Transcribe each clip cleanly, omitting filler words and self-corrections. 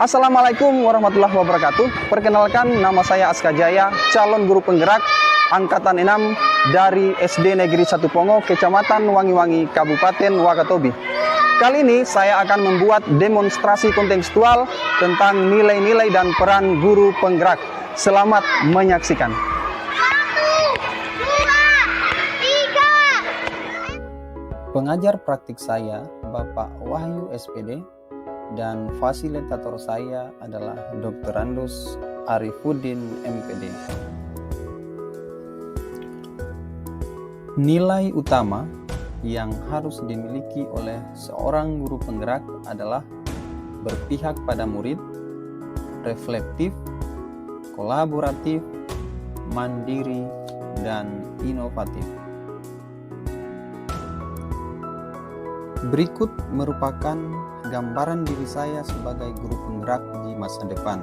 Assalamualaikum warahmatullahi wabarakatuh. Perkenalkan, nama saya Aska Jaya, calon guru penggerak angkatan 6 dari SD Negeri 1 Pongo, Kecamatan Wangi-Wangi, Kabupaten Wakatobi. Kali ini saya akan membuat demonstrasi kontekstual tentang nilai-nilai dan peran guru penggerak. Selamat menyaksikan. 1, 2, 3. Pengajar praktik saya, Bapak Wahyu SPD, dan fasilitator saya adalah Dr. Randus Arifuddin MPD. Nilai utama yang harus dimiliki oleh seorang guru penggerak adalah berpihak pada murid, reflektif, kolaboratif, mandiri, dan inovatif. Berikut merupakan gambaran diri saya sebagai guru penggerak di masa depan.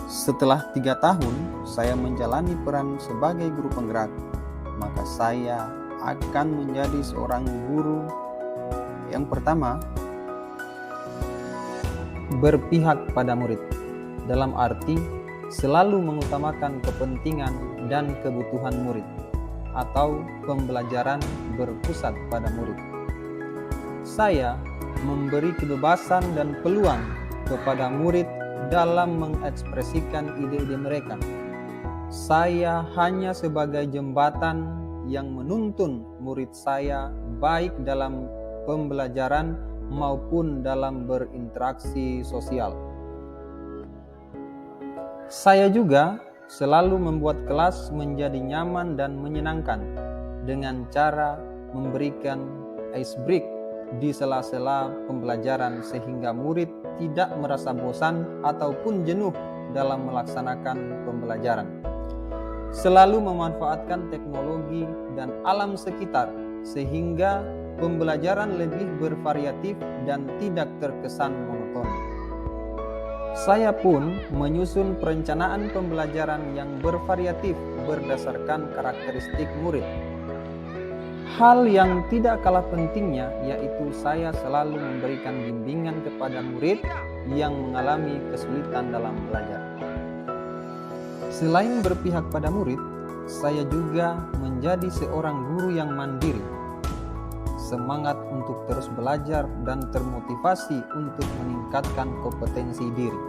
Setelah 3 tahun saya menjalani peran sebagai guru penggerak, maka saya akan menjadi seorang guru yang pertama, berpihak pada murid, dalam arti selalu mengutamakan kepentingan dan kebutuhan murid, atau pembelajaran berpusat pada murid. Saya memberi kebebasan dan peluang kepada murid dalam mengekspresikan ide-ide mereka. Saya hanya sebagai jembatan yang menuntun murid saya baik dalam pembelajaran maupun dalam berinteraksi sosial. Saya juga selalu membuat kelas menjadi nyaman dan menyenangkan dengan cara memberikan ice break di sela-sela pembelajaran sehingga murid tidak merasa bosan ataupun jenuh dalam melaksanakan pembelajaran. Selalu memanfaatkan teknologi dan alam sekitar sehingga pembelajaran lebih bervariatif dan tidak terkesan monoton. Saya pun menyusun perencanaan pembelajaran yang bervariatif berdasarkan karakteristik murid. Hal yang tidak kalah pentingnya yaitu saya selalu memberikan bimbingan kepada murid yang mengalami kesulitan dalam belajar. Selain berpihak pada murid, saya juga menjadi seorang guru yang mandiri, semangat untuk terus belajar dan termotivasi untuk meningkatkan kompetensi diri.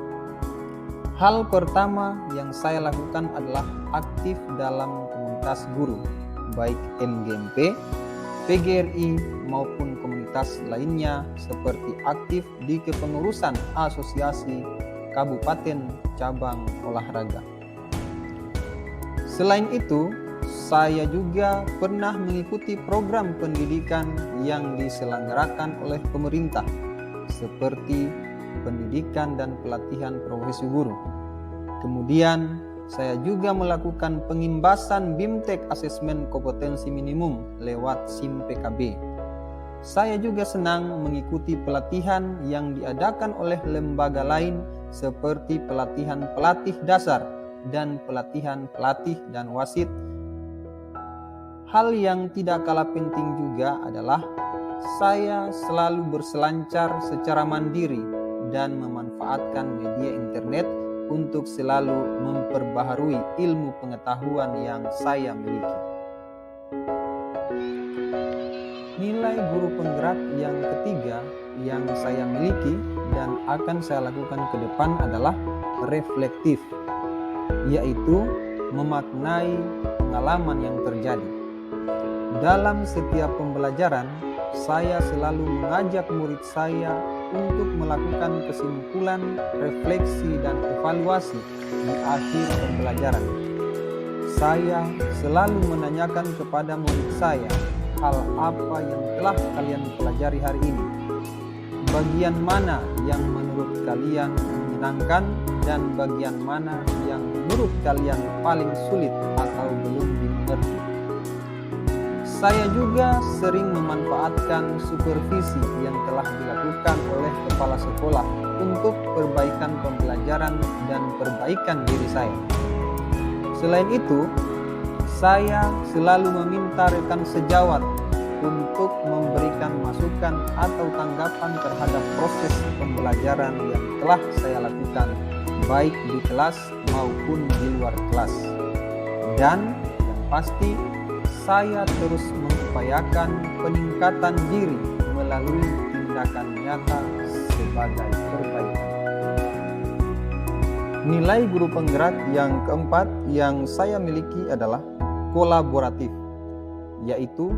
Hal pertama yang saya lakukan adalah aktif dalam komunitas guru, baik MGMP, PGRI maupun komunitas lainnya seperti aktif di kepengurusan asosiasi kabupaten cabang olahraga. Selain itu, saya juga pernah mengikuti program pendidikan yang diselenggarakan oleh pemerintah seperti pendidikan dan pelatihan profesi guru. Kemudian saya juga melakukan pengimbasan BIMTEK asesmen kompetensi minimum lewat SIM PKB. Saya juga senang mengikuti pelatihan yang diadakan oleh lembaga lain seperti pelatihan pelatih dasar dan pelatihan pelatih dan wasit. Hal yang tidak kalah penting juga adalah saya selalu berselancar secara mandiri dan memanfaatkan media internet untuk selalu memperbaharui ilmu pengetahuan yang saya miliki. Nilai guru penggerak yang ketiga yang saya miliki dan akan saya lakukan ke depan adalah reflektif, yaitu memaknai pengalaman yang terjadi. Dalam setiap pembelajaran, saya selalu mengajak murid saya untuk melakukan kesimpulan, refleksi, dan evaluasi di akhir pembelajaran. Saya selalu menanyakan kepada murid saya, hal apa yang telah kalian pelajari hari ini? Bagian mana yang menurut kalian menyenangkan dan bagian mana yang menurut kalian paling sulit atau belum dimengerti? Saya juga sering memanfaatkan supervisi yang telah dilakukan oleh kepala sekolah untuk perbaikan pembelajaran dan perbaikan diri saya. Selain itu, saya selalu meminta rekan sejawat untuk memberikan masukan atau tanggapan terhadap proses pembelajaran yang telah saya lakukan, baik di kelas maupun di luar kelas. Dan yang pasti, saya terus mengupayakan peningkatan diri melalui tindakan nyata sebagai perbaikan. Nilai guru penggerak yang keempat yang saya miliki adalah kolaboratif, yaitu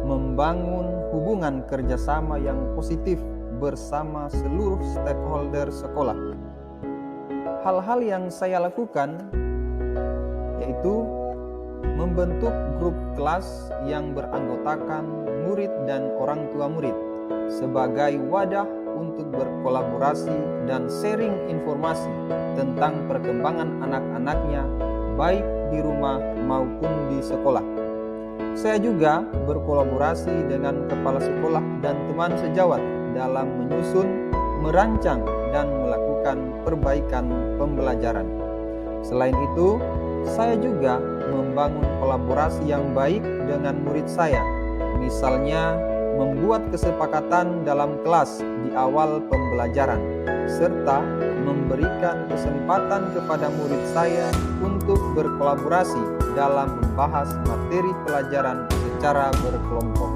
membangun hubungan kerjasama yang positif bersama seluruh stakeholder sekolah. Hal-hal yang saya lakukan yaitu membentuk grup kelas yang beranggotakan murid dan orang tua murid sebagai wadah untuk berkolaborasi dan sharing informasi tentang perkembangan anak-anaknya baik di rumah maupun di sekolah. Saya juga berkolaborasi dengan kepala sekolah dan teman sejawat dalam menyusun, merancang, dan melakukan perbaikan pembelajaran. Selain itu, saya juga membangun kolaborasi yang baik dengan murid saya, misalnya membuat kesepakatan dalam kelas di awal pembelajaran, serta memberikan kesempatan kepada murid saya untuk berkolaborasi dalam membahas materi pelajaran secara berkelompok.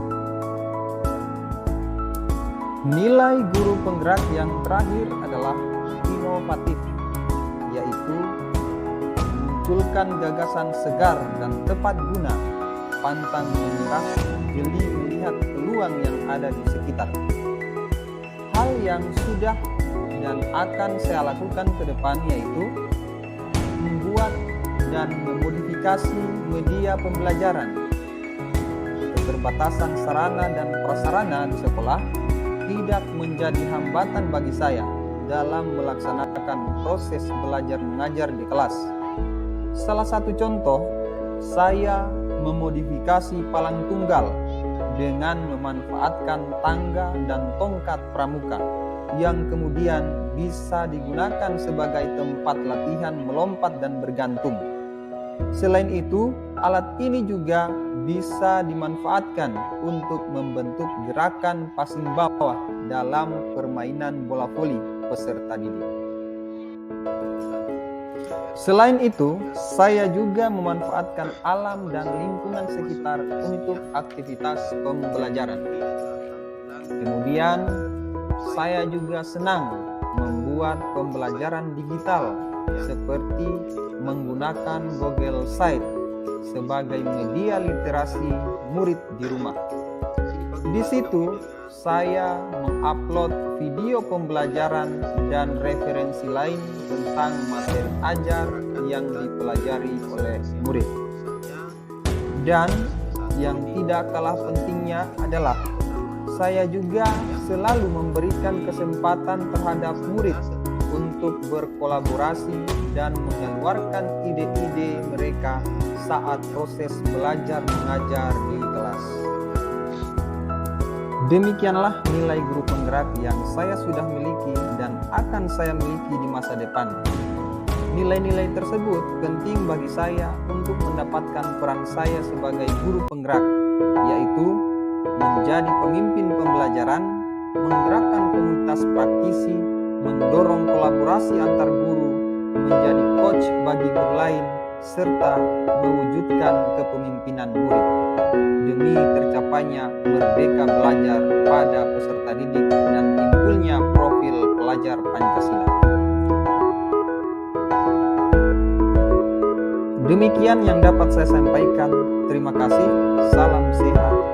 Nilai guru penggerak yang terakhir adalah inovatif, yaitu memunculkan gagasan segar dan tepat guna, pantang menyerah, jeli melihat peluang yang ada di sekitar. Hal yang sudah dan akan saya lakukan ke depan yaitu membuat dan memodifikasi media pembelajaran. Keterbatasan sarana dan prasarana di sekolah tidak menjadi hambatan bagi saya dalam melaksanakan proses belajar mengajar di kelas. Salah satu contoh, saya memodifikasi palang tunggal dengan memanfaatkan tangga dan tongkat pramuka yang kemudian bisa digunakan sebagai tempat latihan melompat dan bergantung. Selain itu, alat ini juga bisa dimanfaatkan untuk membentuk gerakan passing bawah dalam permainan bola voli peserta didik. Selain itu, saya juga memanfaatkan alam dan lingkungan sekitar untuk aktivitas pembelajaran. Kemudian, saya juga senang membuat pembelajaran digital seperti menggunakan Google Sites sebagai media literasi murid di rumah. Di situ, saya mengupload video pembelajaran dan referensi lain tentang materi ajar yang dipelajari oleh murid. Dan yang tidak kalah pentingnya adalah saya juga selalu memberikan kesempatan terhadap murid untuk berkolaborasi dan mengeluarkan ide-ide mereka saat proses belajar mengajar di kelas. Demikianlah nilai guru penggerak yang saya sudah miliki dan akan saya miliki di masa depan. Nilai-nilai tersebut penting bagi saya untuk mendapatkan peran saya sebagai guru penggerak, yaitu menjadi pemimpin pembelajaran, menggerakkan komunitas praktisi, mendorong kolaborasi antar guru, menjadi coach bagi guru lain, serta mewujudkan kepemimpinan murid demi tercapainya merdeka belajar pada peserta didik dan timbulnya profil pelajar Pancasila. Demikian yang dapat saya sampaikan. Terima kasih. Salam sehat.